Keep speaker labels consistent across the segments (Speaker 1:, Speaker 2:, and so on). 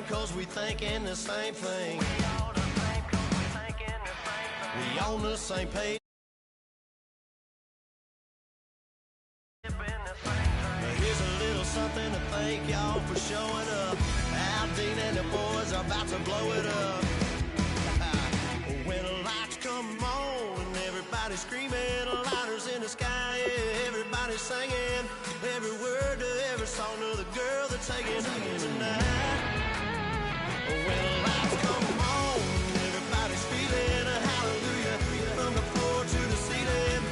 Speaker 1: same cause we thinking the same thing. We on the same page. Here's a little something to thank y'all for showing up. Aldine and the boys are about to blow it up. When the lights come on and everybody's screaming, lighters in the sky, yeah, everybody's singing every word to every song of the girl they're taking tonight. When the lights come on, everybody's feeling a hallelujah from the floor to the ceiling.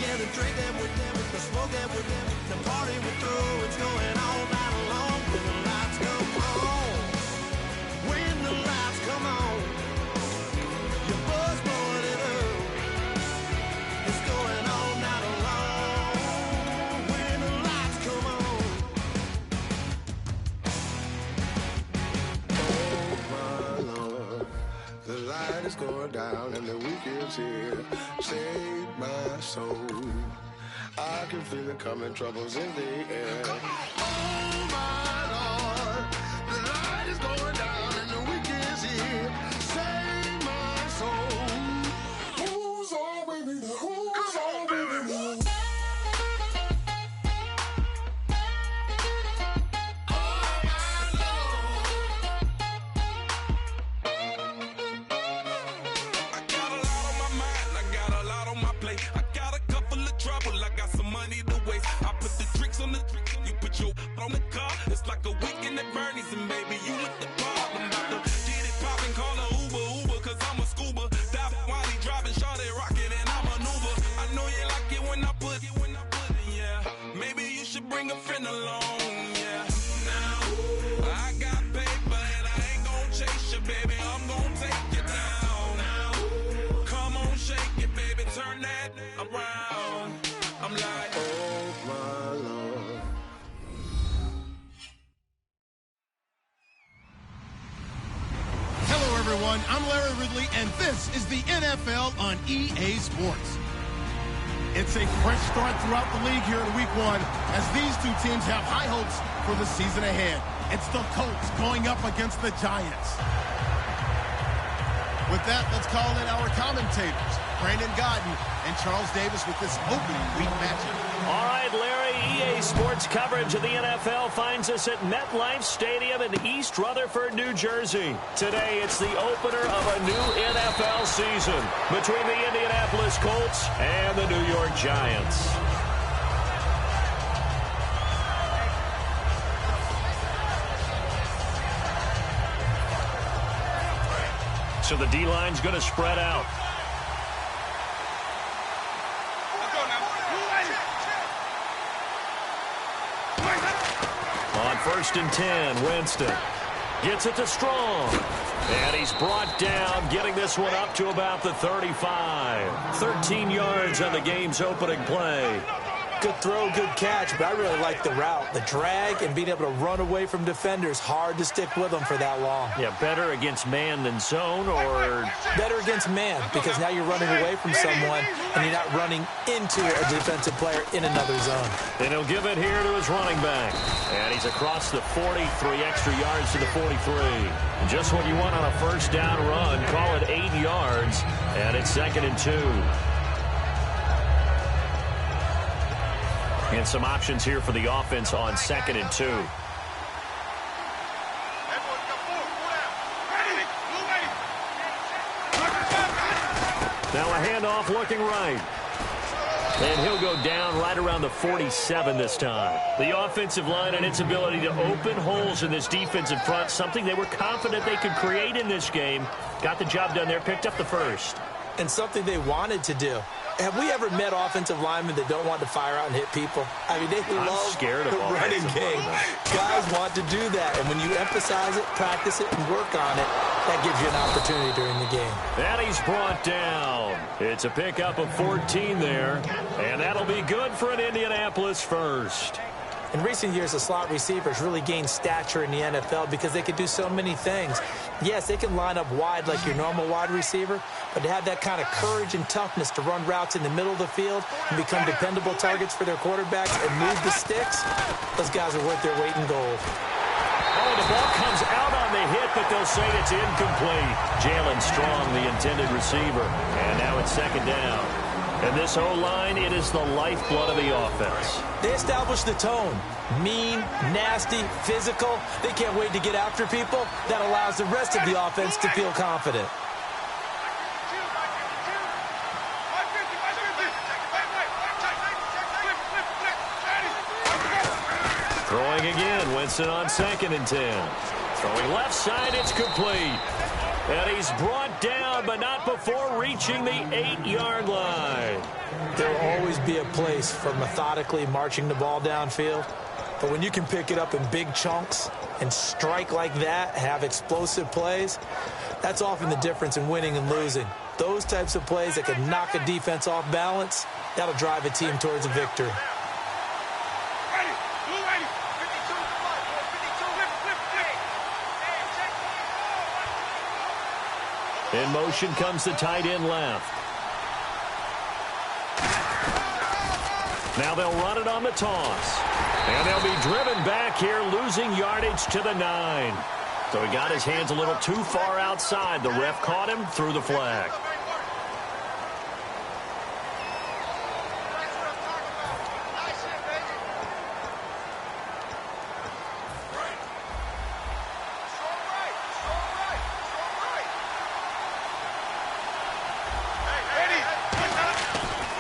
Speaker 1: Yeah, the drink that we're them, the smoke that we're them, the party we're through, it's going all night long. When the lights come on, when the lights come on, your buzz blowing it up, it's going all night long. When the lights come on. Oh my Lord, the light is going down and the weekend's here. Save my soul. I can feel it coming, troubles in the air. Oh my Lord, the light is going down and the weekend's here. Save my soul. Who's on, baby? Who's on, baby?
Speaker 2: I got a lot on my mind, I got a lot on my plate. I got a couple of trouble, I got some money to waste. I put the drinks on the you put your on the car. It's like a weekend at Bernie's and baby, you look the problem. About to get it poppin', call a Uber, cause I'm a scuba. Dive while he driving, shawty rockin' and I maneuver. I know you like it when I put it, yeah. Maybe you should bring a friend along, yeah. Now, I got paper and I ain't gon' chase you, baby. I'm gon' take you down. Now, come on, shake it, baby. Turn that around. I'm like,
Speaker 1: Oh my Lord.
Speaker 3: Hello, everyone. I'm Larry Ridley, and this is the NFL on EA Sports. It's a fresh start throughout the league here in Week 1 as these two teams have high hopes for the season ahead. It's the Colts going up against the Giants. With that, let's call in our commentators, Brandon Godden and Charles Davis, with this opening week matchup.
Speaker 4: All right, Larry, EA Sports coverage of the NFL finds us at MetLife Stadium in East Rutherford, New Jersey. Today, it's the opener of a new NFL season between the Indianapolis Colts and the New York Giants. So the D-line's going to spread out. On 1st and 10, Winston gets it to Strong. And he's brought down, getting this one up to about the 35. 13 yards on the game's opening play.
Speaker 5: Good throw, good catch, but I really like the route. The drag and being able to run away from defenders, hard to stick with them for that long.
Speaker 4: Yeah, better against man than zone, or
Speaker 5: better against man, because now you're running away from someone and you're not running into a defensive player in another zone.
Speaker 4: And he'll give it here to his running back. And he's across the 40, 3 extra yards to the 43. Just what you want on a first down run. Call it 8 yards, and it's 2nd and 2. And some options here for the offense on 2nd and 2. Now a handoff looking right. And he'll go down right around the 47 this time. The offensive line and its ability to open holes in this defensive front, something they were confident they could create in this game. Got the job done there, picked up the first.
Speaker 5: And something they wanted to do. Have we ever met offensive linemen that don't want to fire out and hit people? I mean, they love the running game. Guys want to do that, and when you emphasize it, practice it, and work on it, that gives you an opportunity during the game.
Speaker 4: And he's brought down. It's a pickup of 14 there, and that'll be good for an Indianapolis first.
Speaker 5: In recent years, the slot receivers really gained stature in the NFL because they could do so many things. Yes, they can line up wide like your normal wide receiver, but to have that kind of courage and toughness to run routes in the middle of the field and become dependable targets for their quarterbacks and move the sticks, those guys are worth their weight in gold.
Speaker 4: Oh, the ball comes out on the hit, but they'll say it's incomplete. Jalen Strong, the intended receiver. And now it's second down. And this O-line, it is the lifeblood of the offense.
Speaker 5: They established the tone. Mean, nasty, physical. They can't wait to get after people. That allows the rest of the offense to feel confident.
Speaker 4: Throwing again, Winston on 2nd and 10. Throwing left side, it's complete. And he's brought down, but not before reaching the 8-yard line.
Speaker 5: There will always be a place for methodically marching the ball downfield. But when you can pick it up in big chunks and strike like that, have explosive plays, that's often the difference in winning and losing. Those types of plays that can knock a defense off balance, that'll drive a team towards a victory.
Speaker 4: In motion comes the tight end left. Now they'll run it on the toss. And they'll be driven back here, losing yardage to the 9. So he got his hands a little too far outside. The ref caught him, threw the flag.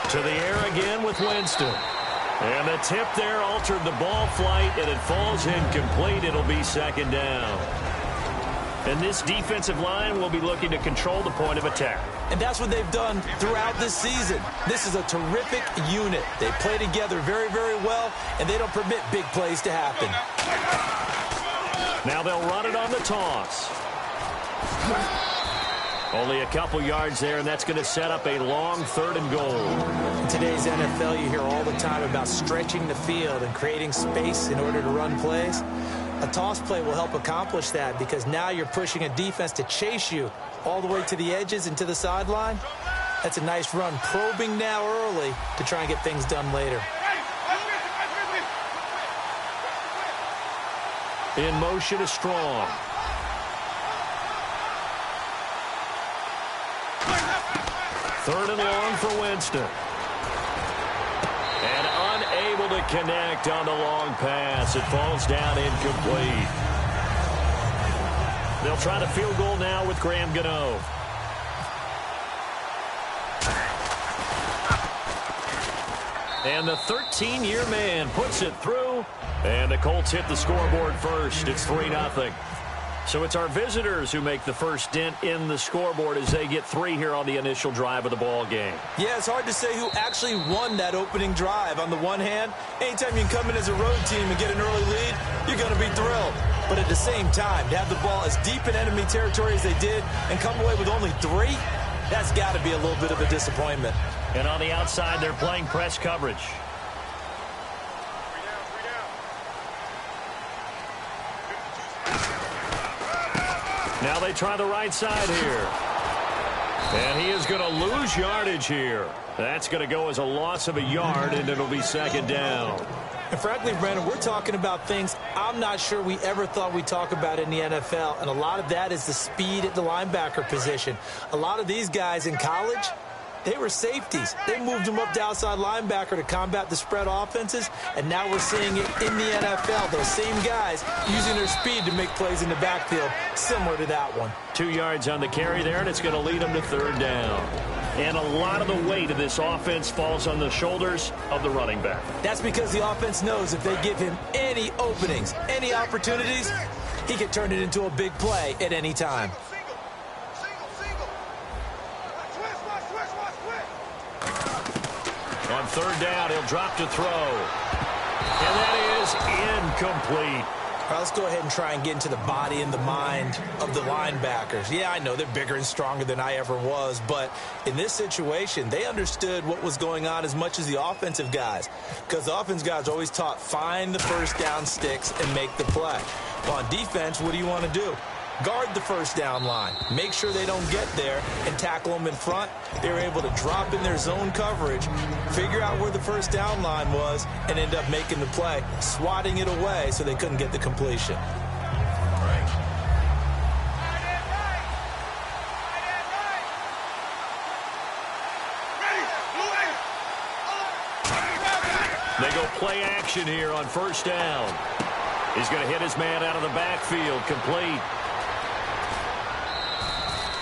Speaker 4: To the air again with Winston. And the tip there altered the ball flight, and it falls incomplete. It'll be second down. And this defensive line will be looking to control the point of attack.
Speaker 5: And that's what they've done throughout this season. This is a terrific unit. They play together very, very well, and they don't permit big plays to happen.
Speaker 4: Now they'll run it on the toss. Only a couple yards there, and that's going to set up a long 3rd and goal.
Speaker 5: In today's NFL, you hear all the time about stretching the field and creating space in order to run plays. A toss play will help accomplish that because now you're pushing a defense to chase you all the way to the edges and to the sideline. That's a nice run, probing now early to try and get things done later.
Speaker 4: In motion is Strong. Third and long for Winston. And unable to connect on the long pass. It falls down incomplete. They'll try the field goal now with Graham Gano. And the 13-year man puts it through. And the Colts hit the scoreboard first. It's 3-0. So it's our visitors who make the first dent in the scoreboard as they get 3 here on the initial drive of the ball game.
Speaker 5: Yeah, it's hard to say who actually won that opening drive. On the one hand, anytime you can come in as a road team and get an early lead, you're going to be thrilled. But at the same time, to have the ball as deep in enemy territory as they did and come away with only 3, that's got to be a little bit of a disappointment.
Speaker 4: And on the outside, they're playing press coverage. Now they try the right side here. And he is going to lose yardage here. That's going to go as a loss of a yard, and it'll be second down.
Speaker 5: And frankly, Brandon, we're talking about things I'm not sure we ever thought we'd talk about in the NFL, and a lot of that is the speed at the linebacker position. A lot of these guys in college, they were safeties. They moved them up to outside linebacker to combat the spread offenses, and now we're seeing it in the NFL. Those same guys using their speed to make plays in the backfield, similar to that one.
Speaker 4: 2 yards on the carry there, and it's going to lead them to third down. And a lot of the weight of this offense falls on the shoulders of the running back.
Speaker 5: That's because the offense knows if they give him any openings, any opportunities, he can turn it into a big play at any time.
Speaker 4: On third down, he'll drop to throw. And that is incomplete.
Speaker 5: All right, let's go ahead and try and get into the body and the mind of the linebackers. Yeah, I know they're bigger and stronger than I ever was, but in this situation, they understood what was going on as much as the offensive guys, because the offensive guys are always taught, find the first down sticks and make the play. Well, on defense, what do you want to do? Guard the first down line. Make sure they don't get there and tackle them in front. They were able to drop in their zone coverage, figure out where the first down line was, and end up making the play, swatting it away so they couldn't get the completion.
Speaker 4: They go play action here on first down. He's going to hit his man out of the backfield, complete.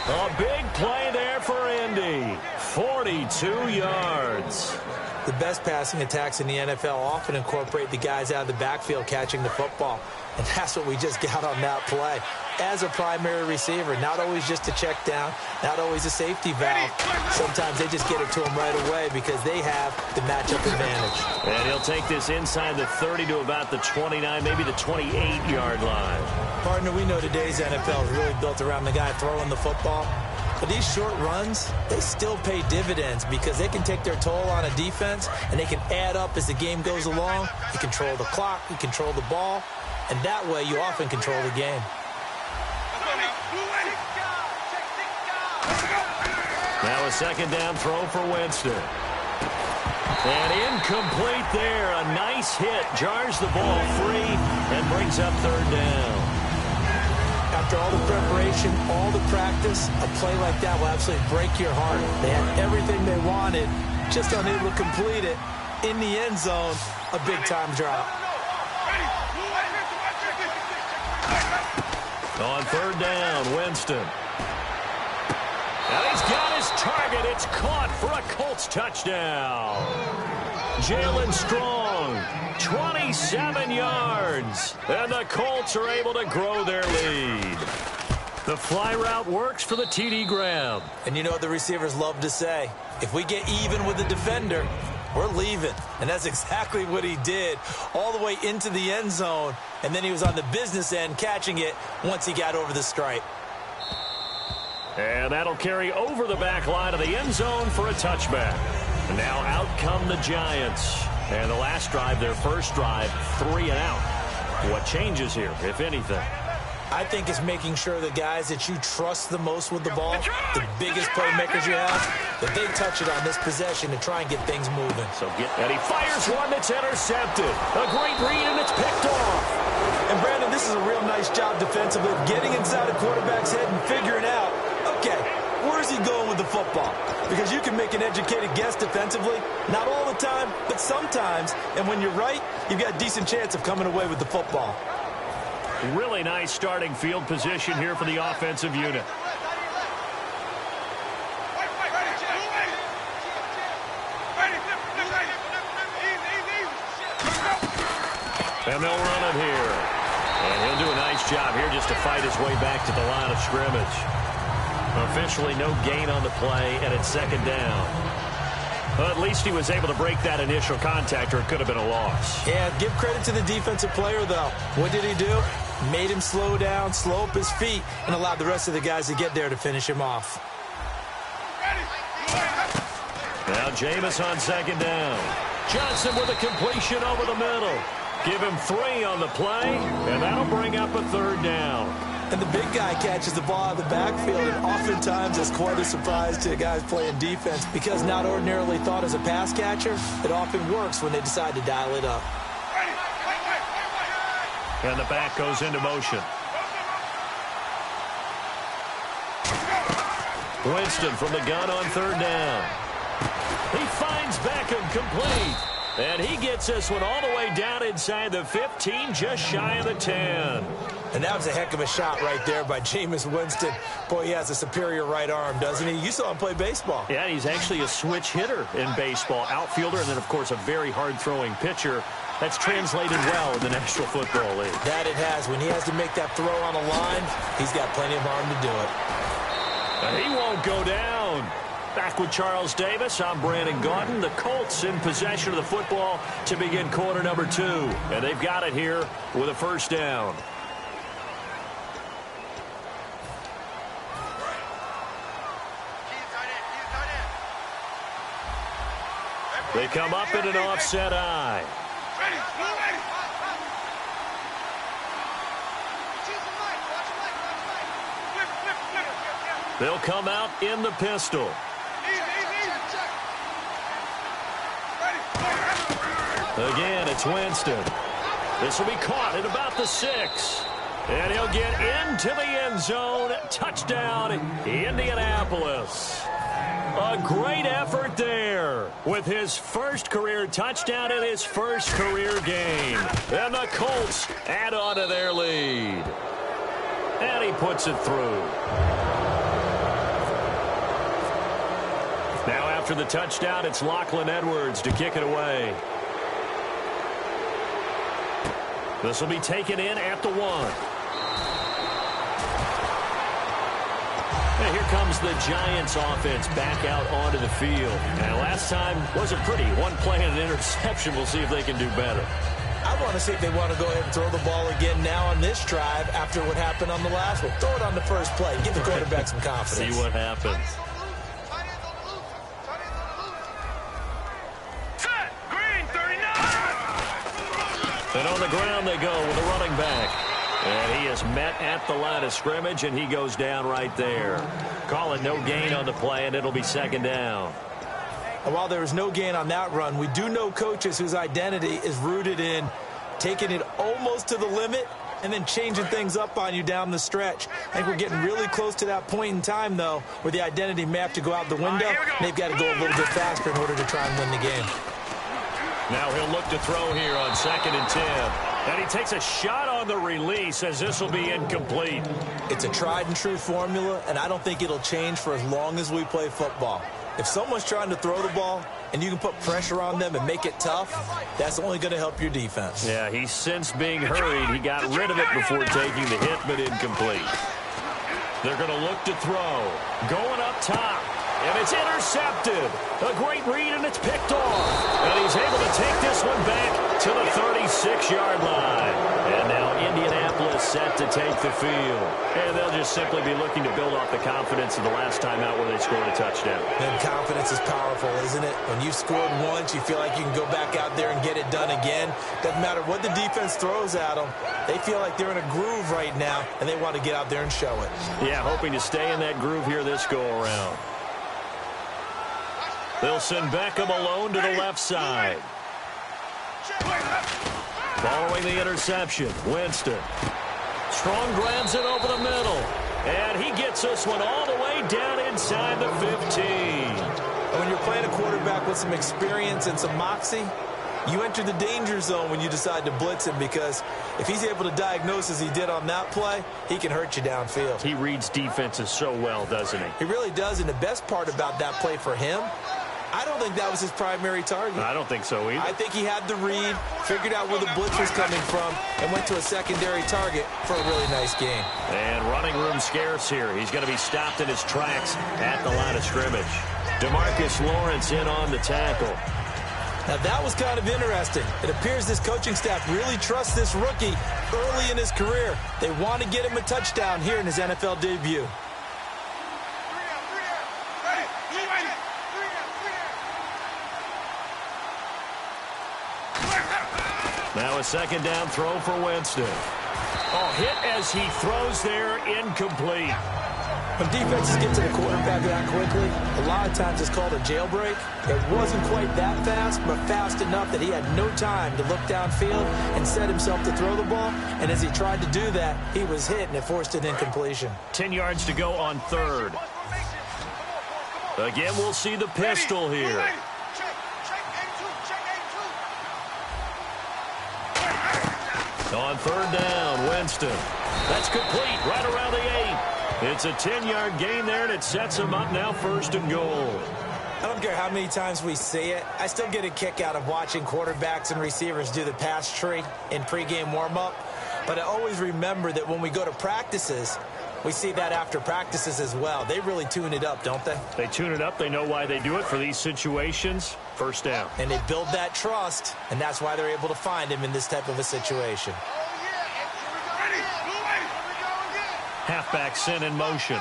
Speaker 4: A big play there for Indy. 42 yards.
Speaker 5: The best passing attacks in the NFL often incorporate the guys out of the backfield catching the football. And that's what we just got on that play. As a primary receiver, not always just a check down, not always a safety valve. Sometimes they just get it to him right away because they have the matchup advantage.
Speaker 4: And he'll take this inside the 30 to about the 29, maybe the 28-yard line.
Speaker 5: Partner, we know today's NFL is really built around the guy throwing the football. But these short runs, they still pay dividends because they can take their toll on a defense and they can add up as the game goes along. You control the clock, you control the ball, and that way you often control the game.
Speaker 4: Now a second down throw for Winston. And incomplete there. A nice hit. Jars the ball free and brings up third down.
Speaker 5: After all the preparation, all the practice, a play like that will absolutely break your heart. They had everything they wanted, just unable to complete it. In the end zone, a big-time drop.
Speaker 4: On third down, Winston. And he's got his target. It's caught for a Colts touchdown. Jalen Strong, 27 yards. And the Colts are able to grow their lead. The fly route works for the TD grab.
Speaker 5: And you know what the receivers love to say? If we get even with the defender, we're leaving. And that's exactly what he did, all the way into the end zone. And then he was on the business end catching it once he got over the stripe.
Speaker 4: And that'll carry over the back line of the end zone for a touchback. And now out come the Giants. And the last drive, their first drive, 3 and out. What changes here, if anything?
Speaker 5: I think it's making sure the guys that you trust the most with the ball, the biggest playmakers you have, that they touch it on this possession to try and get things moving.
Speaker 4: And he fires one that's intercepted. A great read, and it's picked off.
Speaker 5: And, Brandon, this is a real nice job defensively, getting inside a quarterback's head and figuring out, okay, where's he going with the football? Because you can make an educated guess defensively, not all the time, but sometimes. And when you're right, you've got a decent chance of coming away with the football.
Speaker 4: Really nice starting field position here for the offensive unit. And they'll run it here. And he'll do a nice job here just to fight his way back to the line of scrimmage. Officially no gain on the play, and it's second down. Well, at least he was able to break that initial contact, or it could have been a loss.
Speaker 5: Yeah, give credit to the defensive player, though. What did he do? Made him slow down, slow up his feet, and allowed the rest of the guys to get there to finish him off.
Speaker 4: Now Jameis on second down. Johnson with a completion over the middle. Give him 3 on the play, and that'll bring up a third down.
Speaker 5: And the big guy catches the ball out of the backfield, and oftentimes it's quite a surprise to guys playing defense because not ordinarily thought as a pass catcher, it often works when they decide to dial it up.
Speaker 4: And the back goes into motion. Winston from the gun on third down. He finds Beckham complete. And he gets this one all the way down inside the 15, just shy of the 10.
Speaker 5: And that was a heck of a shot right there by Jameis Winston. Boy, he has a superior right arm, doesn't he? You saw him play baseball.
Speaker 4: Yeah, he's actually a switch hitter in baseball. Outfielder, and then, of course, a very hard-throwing pitcher. That's translated well in the National Football League.
Speaker 5: That it has. When he has to make that throw on a line, he's got plenty of arm to do it.
Speaker 4: And he won't go down. Back with Charles Davis, I'm Brandon Gaudin. The Colts in possession of the football to begin quarter number 2. And they've got it here with a first down. They come up in an offset eye. They'll come out in the pistol. Again, it's Winston. This will be caught at about the 6. And he'll get into the end zone. Touchdown, Indianapolis. A great effort there with his first career touchdown in his first career game. And the Colts add on to their lead. And he puts it through. Now after the touchdown, it's Lachlan Edwards to kick it away. This will be taken in at the 1. And here comes the Giants offense back out onto the field. And last time wasn't pretty. One play and an interception. We'll see if they can do better.
Speaker 5: I want to see if they want to go ahead and throw the ball again now on this drive after what happened on the last one. Throw it on the first play. Give the quarterback some confidence.
Speaker 4: See what happens. And on the ground they go with a running back. And he is met at the line of scrimmage, and he goes down right there. Call it no gain on the play, and it'll be second down.
Speaker 5: And while there was no gain on that run, we do know coaches whose identity is rooted in taking it almost to the limit and then changing things up on you down the stretch. I think we're getting really close to that point in time, though, where the identity may have to go out the window. They've got to go a little bit faster in order to try and win the game.
Speaker 4: Now he'll look to throw here on 2nd and 10. And he takes a shot on the release as this will be incomplete.
Speaker 5: It's a tried-and-true formula, and I don't think it'll change for as long as we play football. If someone's trying to throw the ball and you can put pressure on them and make it tough, that's only going to help your defense.
Speaker 4: Yeah, he's since being hurried. He got rid of it before taking the hit, but incomplete. They're going to look to throw. Going up top. And it's intercepted. A great read, and it's picked off. And he's able to take this one back to the 36-yard line. And now Indianapolis set to take the field. And they'll just simply be looking to build off the confidence of the last time out where they scored a touchdown.
Speaker 5: And confidence is powerful, isn't it? When you've scored once, you feel like you can go back out there and get it done again. Doesn't matter what the defense throws at them. They feel like they're in a groove right now, and they want to get out there and show it.
Speaker 4: Yeah, hoping to stay in that groove here this go-around. They'll send Beckham alone to the left side. Following the interception, Winston. Strong grabs it over the middle. And he gets this one all the way down inside the 15.
Speaker 5: And when you're playing a quarterback with some experience and some moxie, you enter the danger zone when you decide to blitz him, because if he's able to diagnose as he did on that play, he can hurt you downfield.
Speaker 4: He reads defenses so well, doesn't he?
Speaker 5: He really does, and the best part about that play for him, I don't think that was his primary target.
Speaker 4: I don't think so either.
Speaker 5: I think he had the read, figured out where the blitz was coming from, and went to a secondary target for a really nice game.
Speaker 4: And running room scarce here. He's going to be stopped in his tracks at the line of scrimmage. DeMarcus Lawrence in on the tackle.
Speaker 5: Now, that was kind of interesting. It appears this coaching staff really trusts this rookie early in his career. They want to get him a touchdown here in his NFL debut.
Speaker 4: Now a second down throw for Winston. Oh, hit as he throws there, incomplete.
Speaker 5: When defenses get to the quarterback that quickly, a lot of times it's called a jailbreak. It wasn't quite that fast, but fast enough that he had no time to look downfield and set himself to throw the ball. And as he tried to do that, he was hit, and it forced an incompletion.
Speaker 4: 10 yards to go on 3rd. Again, we'll see the pistol here. On 3rd down, Winston. That's complete right around the 8. It's a 10-yard gain there, and it sets him up now 1st and goal.
Speaker 5: I don't care how many times we see it. I still get a kick out of watching quarterbacks and receivers do the pass tree in pregame warm-up. But I always remember that when we go to practices, we see that after practices as well. They really tune it up, don't they?
Speaker 4: They tune it up. They know why they do it for these situations. 1st down.
Speaker 5: And they build that trust, and that's why they're able to find him in this type of a situation.
Speaker 4: Halfback sent in motion.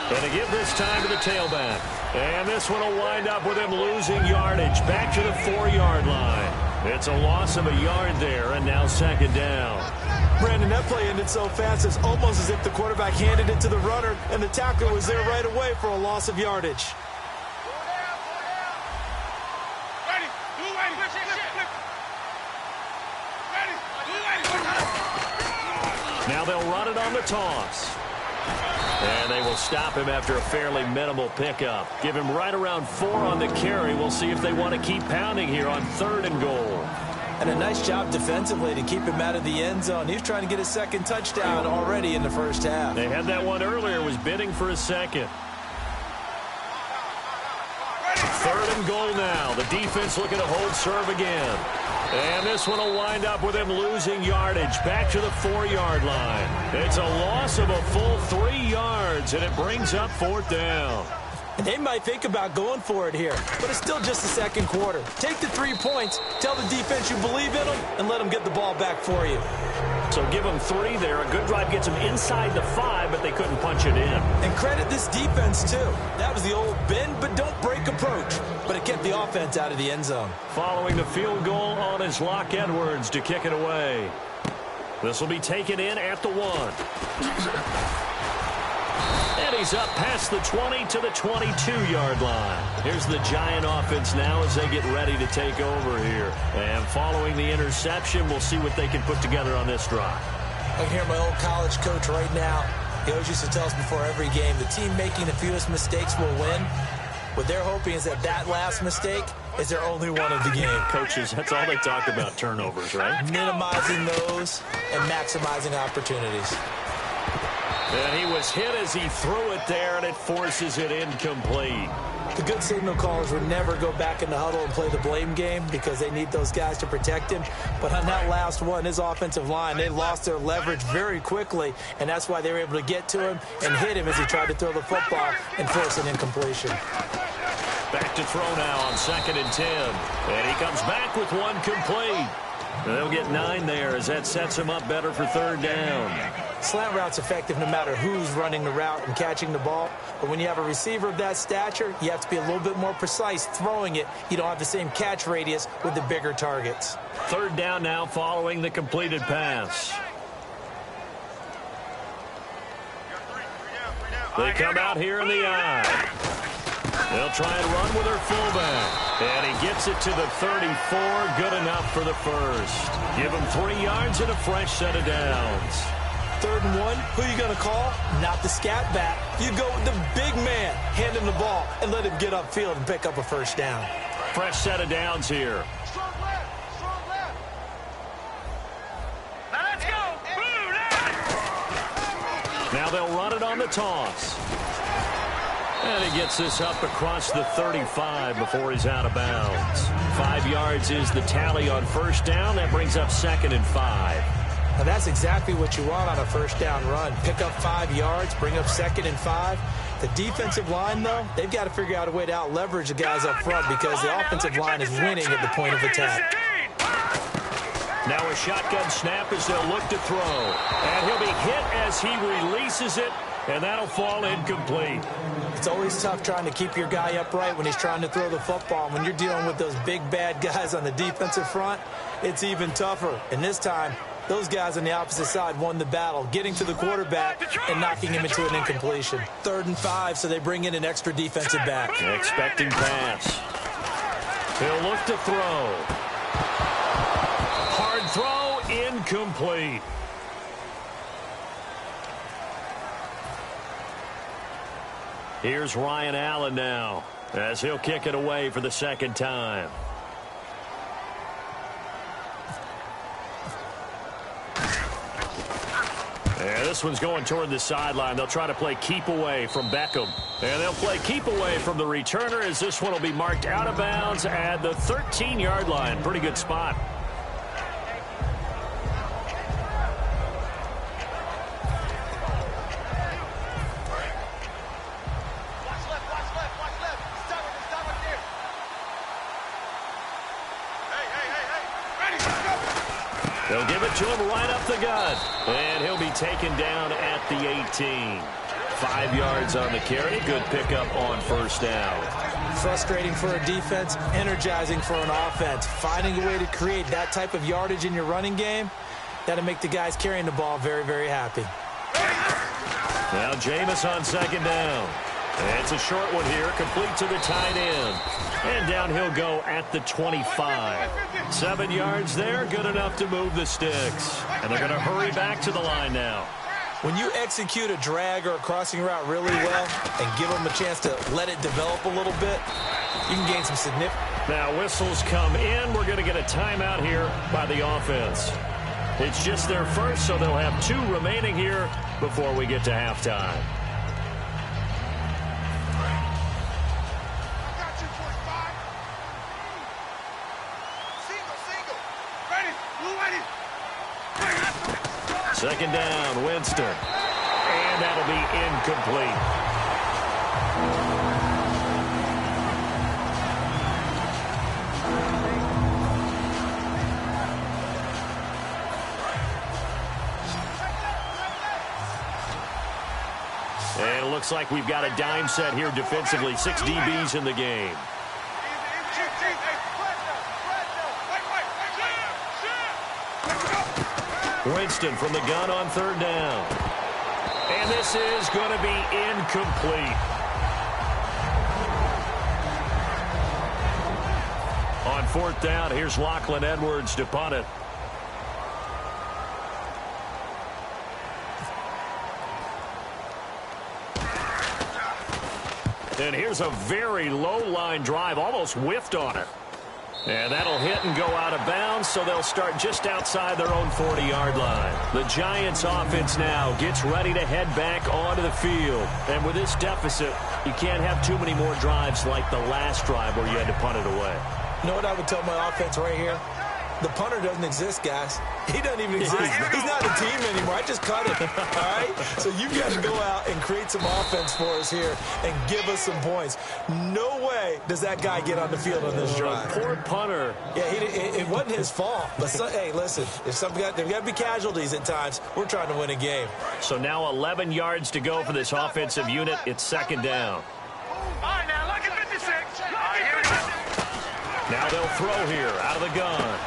Speaker 4: And to give this time to the tailback. And this one will wind up with him losing yardage back to the 4-yard line. It's a loss of a yard there, and now 2nd down.
Speaker 5: Brandon, that play ended so fast, it's almost as if the quarterback handed it to the runner, and the tackler was there right away for a loss of yardage.
Speaker 4: Now they'll run it on the toss. And they will stop him after a fairly minimal pickup. Give him right around 4 on the carry. We'll see if they want to keep pounding here on 3rd and goal.
Speaker 5: And a nice job defensively to keep him out of the end zone. He was trying to get a second touchdown already in the first half.
Speaker 4: They had that one earlier, was bidding for a second. 3rd and goal now. The defense looking to hold serve again. And this one will wind up with him losing yardage back to the 4-yard line. It's a loss of a full 3 yards, and it brings up 4th down.
Speaker 5: And they might think about going for it here, but it's still just the second quarter. Take the 3 points, tell the defense you believe in them, and let them get the ball back for you.
Speaker 4: So give them 3 there. A good drive gets them inside the 5, but they couldn't punch it in.
Speaker 5: And credit this defense, too. That was the old bend but don't break approach, but it kept the offense out of the end zone.
Speaker 4: Following the field goal on is Locke Edwards to kick it away. This will be taken in at the 1. And he's up past the 20 to the 22-yard line. Here's the Giant offense now as they get ready to take over here. And following the interception, we'll see what they can put together on this drive.
Speaker 5: I can hear my old college coach right now. He always used to tell us before every game, the team making the fewest mistakes will win. What they're hoping is that last mistake is their only one of the game.
Speaker 4: Coaches, that's all they talk about, turnovers, right?
Speaker 5: Minimizing those and maximizing opportunities.
Speaker 4: And he was hit as he threw it there, and it forces it incomplete.
Speaker 5: The good signal callers would never go back in the huddle and play the blame game because they need those guys to protect him. But on that last one, his offensive line, they lost their leverage very quickly, and that's why they were able to get to him and hit him as he tried to throw the football and force an incompletion.
Speaker 4: Back to throw now on 2nd and 10. And he comes back with one complete. They'll get 9 there as that sets him up better for 3rd down.
Speaker 5: Slant route's effective no matter who's running the route and catching the ball. But when you have a receiver of that stature, you have to be a little bit more precise throwing it. You don't have the same catch radius with the bigger targets.
Speaker 4: 3rd down now following the completed pass. They come out here in the eye. They'll try and run with their fullback. And he gets it to the 34. Good enough for the first. Give him 3 yards and a fresh set of downs.
Speaker 5: 3rd and 1, who are you going to call? Not the scat back. You go with the big man, hand him the ball, and let him get upfield and pick up a first down.
Speaker 4: Fresh set of downs here.
Speaker 6: Strong left. Now let's go.
Speaker 4: Now they'll run it on the toss. And he gets this up across the 35 before he's out of bounds. 5 yards is the tally on 1st down. That brings up 2nd and 5.
Speaker 5: Now that's exactly what you want on a 1st down run. Pick up 5 yards, bring up 2nd and 5. The defensive line, though, they've got to figure out a way to out-leverage the guys up front because the offensive line is winning at the point of attack.
Speaker 4: Now a shotgun snap as they'll look to throw. And he'll be hit as he releases it, and that'll fall incomplete.
Speaker 5: It's always tough trying to keep your guy upright when he's trying to throw the football. When you're dealing with those big, bad guys on the defensive front, it's even tougher. And this time, those guys on the opposite side won the battle, getting to the quarterback and knocking him into an incompletion. 3rd and 5, so they bring in an extra defensive back.
Speaker 4: Expecting pass. He'll look to throw. Hard throw, incomplete. Here's Ryan Allen now as he'll kick it away for the 2nd time. And this one's going toward the sideline. They'll try to play keep away from Beckham. And they'll play keep away from the returner as this one will be marked out of bounds at the 13-yard line. Pretty good spot. They'll give it to him right up the gut. And he'll be taken down at the 18. 5 yards on the carry. Good pickup on 1st down.
Speaker 5: Frustrating for a defense, energizing for an offense. Finding a way to create that type of yardage in your running game, that'll make the guys carrying the ball very, very happy.
Speaker 4: Now Jameis on 2nd down. It's a short one here, complete to the tight end. And down he'll go at the 25. 7 yards there, good enough to move the sticks. And they're going to hurry back to the line now.
Speaker 5: When you execute a drag or a crossing route really well and give them a chance to let it develop a little bit, you can gain some significant.
Speaker 4: Now whistles come in. We're going to get a timeout here by the offense. It's just their first, so they'll have 2 remaining here before we get to halftime. Second down, Winston. And that'll be incomplete. And it looks like we've got a dime set here defensively. 6 DBs in the game. Winston from the gun on 3rd down. And this is going to be incomplete. On 4th down, here's Lachlan Edwards to punt it. And here's a very low line drive, almost whiffed on it. And that'll hit and go out of bounds, so they'll start just outside their own 40-yard line. The Giants offense now gets ready to head back onto the field. And with this deficit, you can't have too many more drives like the last drive where you had to punt it away.
Speaker 5: You know what I would tell my offense right here? The punter doesn't exist, guys. He doesn't even exist. He's not a team anymore. I just cut him, all right? So you've got to go out and create some offense for us here and give us some points. No way does that guy get on the field on this drive.
Speaker 4: Poor punter.
Speaker 5: Yeah, it wasn't his fault. But, hey, listen, there's got to be casualties at times. We're trying to win a game.
Speaker 4: So now 11 yards to go for this offensive unit. It's 2nd down.
Speaker 6: All right, now, look at 56.
Speaker 4: Now they'll throw here out of the gun.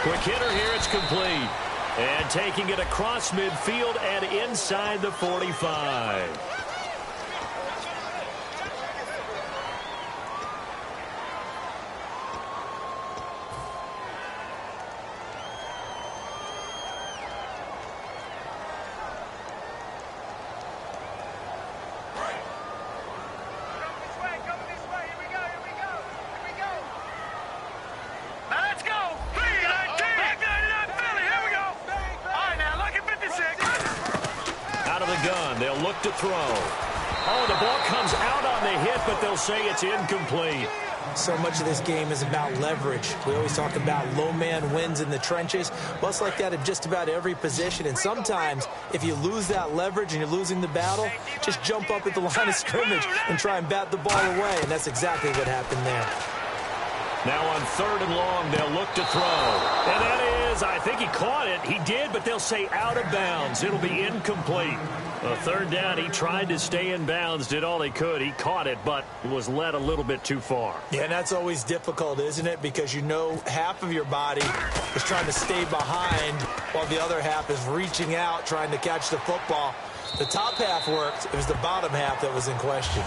Speaker 4: Quick hitter here, it's complete. And taking it across midfield and inside the 45. To throw. Oh, the ball comes out on the hit, but they'll say it's incomplete.
Speaker 5: So much of this game is about leverage. We always talk about low man wins in the trenches. Well, it's like that in just about every position. And sometimes, if you lose that leverage and you're losing the battle, just jump up at the line of scrimmage and try and bat the ball away. And that's exactly what happened there.
Speaker 4: Now on 3rd and long, they'll look to throw. And that is, I think he caught it. He did, but they'll say out of bounds. It'll be incomplete. 3rd down, he tried to stay in bounds, did all he could. He caught it, but was led a little bit too far.
Speaker 5: Yeah, and that's always difficult, isn't it? Because you know half of your body is trying to stay behind while the other half is reaching out, trying to catch the football. The top half worked. It was the bottom half that was in question.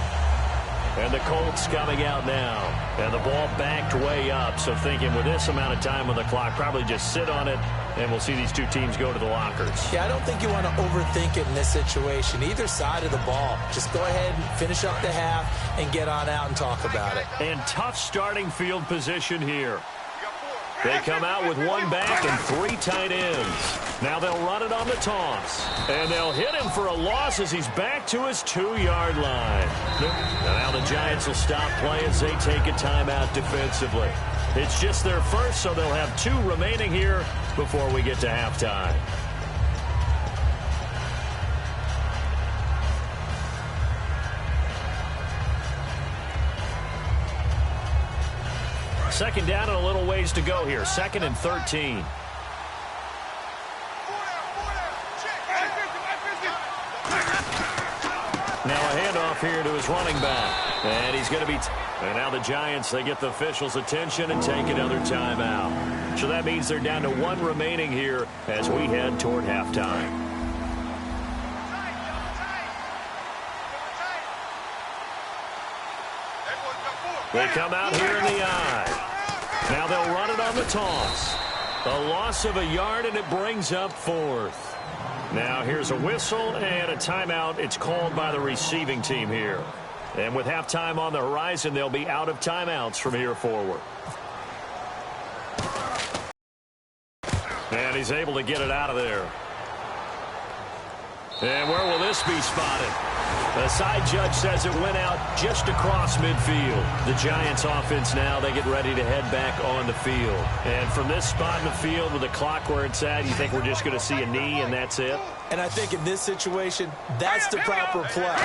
Speaker 4: And the Colts coming out now. And the ball backed way up. So thinking with this amount of time on the clock, probably just sit on it, and we'll see these two teams go to the lockers.
Speaker 5: Yeah, I don't think you want to overthink it in this situation. Either side of the ball. Just go ahead and finish up the half and get on out and talk about it.
Speaker 4: And tough starting field position here. They come out with 1 back and 3 tight ends. Now they'll run it on the toss. And they'll hit him for a loss as he's back to his 2-yard line. And now the Giants will stop play as they take a timeout defensively. It's just their first, so they'll have 2 remaining here before we get to halftime. Second down and a little ways to go here. 2nd and 13. Now a handoff here to his running back. And he's going to be... And now the Giants, they get the officials' attention and take another timeout. So that means they're down to 1 remaining here as we head toward halftime. They come out here in the eye. Now they'll run it on the toss. A loss of a yard, and it brings up 4th. Now here's a whistle and a timeout. It's called by the receiving team here. And with halftime on the horizon, they'll be out of timeouts from here forward. And he's able to get it out of there. And where will this be spotted? The side judge says it went out just across midfield. The Giants offense now, they get ready to head back on the field. And from this spot in the field with the clock where it's at, you think we're just going to see a knee and that's it?
Speaker 5: And I think in this situation, that's the proper play.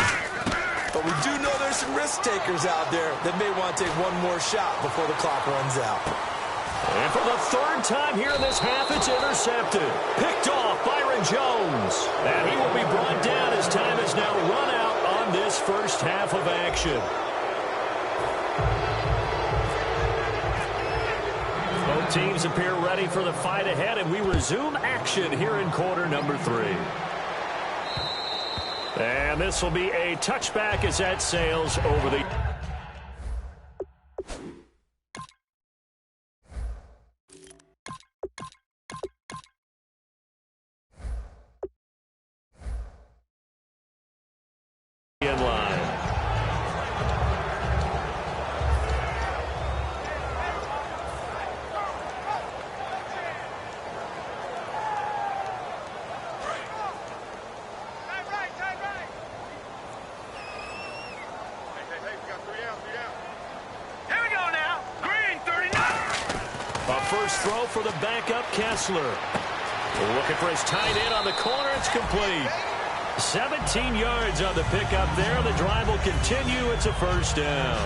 Speaker 5: But we do know there's some risk takers out there that may want to take one more shot before the clock runs out.
Speaker 4: And for the third time here in this half, it's intercepted. Picked off Byron Jones. And he will be brought down as time has now run out on this first half of action. Both teams appear ready for the fight ahead, and we resume action here in quarter number 3. And this will be a touchback as that sails over the... in line. First throw for the backup Kessler. Looking for his tight end on the corner. It's complete. 17 yards on the pickup there. The drive will continue. It's a first down.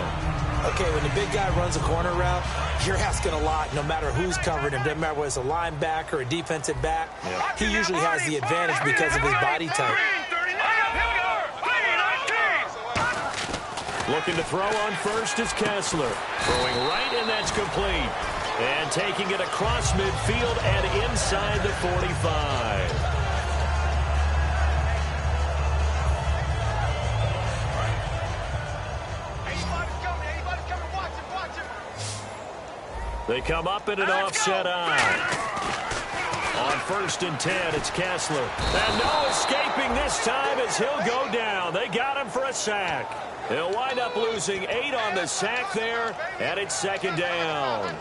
Speaker 5: Okay, when the big guy runs a corner route, you're asking a lot no matter who's covering him. Doesn't matter whether it's a linebacker or a defensive back. Yeah. He usually has the advantage because of his body type.
Speaker 4: Looking to throw on first is Kessler. Throwing right, and that's complete. And taking it across midfield and inside the 45. They come up in an offset eye. On 1st and 10, it's Kessler. And no escaping this time as he'll go down. They got him for a sack. They'll wind up losing 8 on the sack there, and it's 2nd down.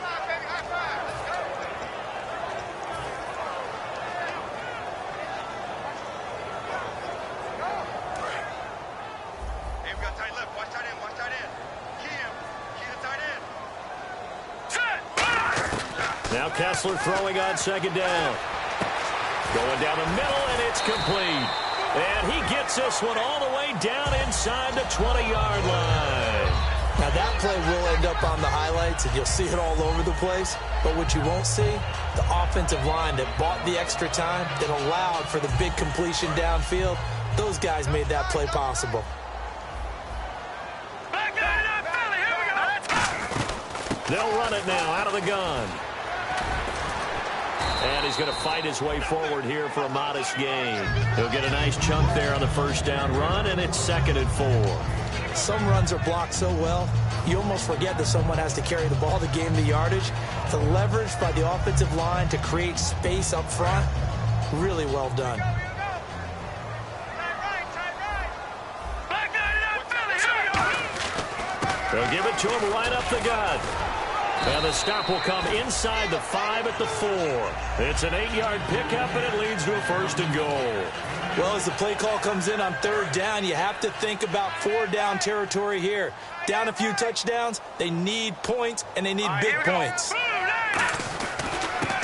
Speaker 4: Now Kessler throwing on 2nd down. Going down the middle, and it's complete. And he gets this one all the way down inside the 20-yard line.
Speaker 5: Now that play will end up on the highlights, and you'll see it all over the place. But what you won't see, the offensive line that bought the extra time, that allowed for the big completion downfield, those guys made that play possible.
Speaker 4: They'll run it now out of the gun. And he's going to fight his way forward here for a modest gain. He'll get a nice chunk there on the first down run, and it's 2nd and 4.
Speaker 5: Some runs are blocked so well, you almost forget that someone has to carry the ball to gain the yardage. The leverage by the offensive line to create space up front, really well done.
Speaker 4: They'll give it to him right up the gut. And the stop will come inside the 5 at the 4. It's an 8-yard pickup, and it leads to a 1st and goal.
Speaker 5: Well, as the play call comes in on 3rd down, you have to think about 4-down territory here. Down a few touchdowns, they need points, and they need big points.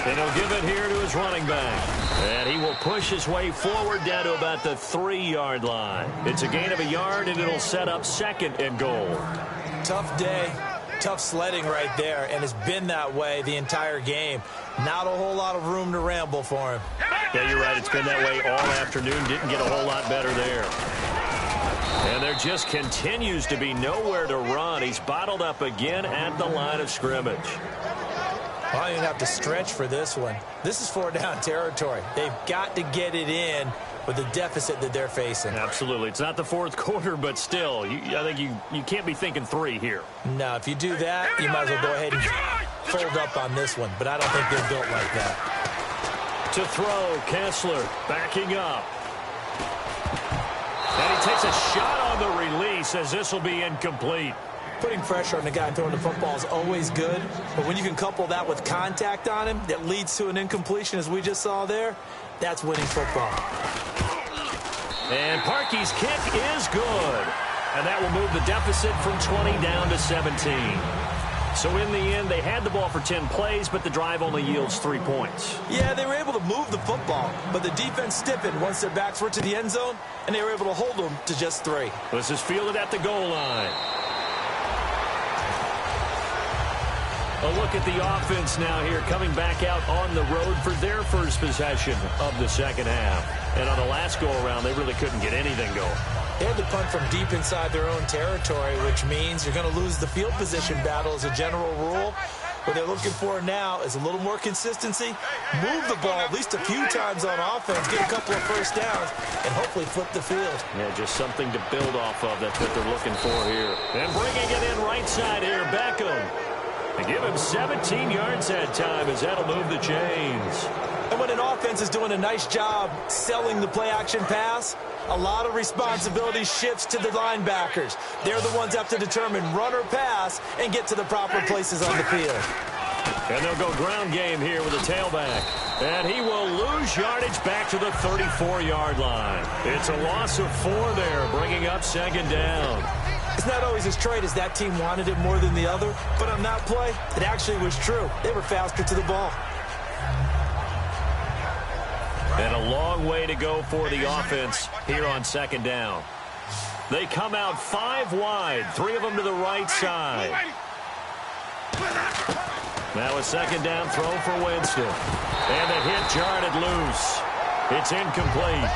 Speaker 4: And he'll give it here to his running back. And he will push his way forward down to about the 3-yard line. It's a gain of a yard, and it'll set up 2nd and goal.
Speaker 5: Tough day. Tough sledding right there, and it's been that way the entire game. Not a whole lot of room to ramble for him.
Speaker 4: Yeah, you're right. It's been that way all afternoon. Didn't get a whole lot better there. And there just continues to be nowhere to run. He's bottled up again at the line of scrimmage.
Speaker 5: Well, I don't even have to stretch for this one. This is 4-down territory. They've got to get it in with the deficit that they're facing.
Speaker 4: Absolutely. It's not the 4th quarter, but still, I think you can't be thinking 3 here.
Speaker 5: No, if you do that, you might as well go ahead and fold up on this one, but I don't think they're built like that.
Speaker 4: To throw, Kessler backing up. And he takes a shot on the release as this will be incomplete.
Speaker 5: Putting pressure on the guy throwing the football is always good, but when you can couple that with contact on him that leads to an incompletion, as we just saw there, that's winning football.
Speaker 4: And Parkey's kick is good. And that will move the deficit from 20 down to 17. So in the end, they had the ball for 10 plays, but the drive only yields 3 points.
Speaker 5: Yeah, they were able to move the football, but the defense stiffened once their backs were to the end zone, and they were able to hold them to just 3.
Speaker 4: This is fielded at the goal line. A look at the offense now here, coming back out on the road for their first possession of the second half. And on the last go-around, they really couldn't get anything going.
Speaker 5: They had to punt from deep inside their own territory, which means you're going to lose the field position battle as a general rule. What they're looking for now is a little more consistency, move the ball at least a few times on offense, get a couple of first downs, and hopefully flip the field.
Speaker 4: Yeah, just something to build off of. That's what they're looking for here. And bringing it in right side here, Beckham. They give him 17 yards that time as that'll move the chains.
Speaker 5: And when an offense is doing a nice job selling the play-action pass, a lot of responsibility shifts to the linebackers. They're the ones that have to determine run or pass and get to the proper places on the field.
Speaker 4: And they'll go ground game here with a tailback. And he will lose yardage back to the 34-yard line. It's a loss of 4 there, bringing up second down.
Speaker 5: It's not always as straight as that team wanted it more than the other, but on that play, it actually was true. They were faster to the ball.
Speaker 4: And a long way to go for the offense here on second down. They come out 5 wide, 3 of them to the right side. Now a second down throw for Winston. And the hit jarred it loose. It's incomplete.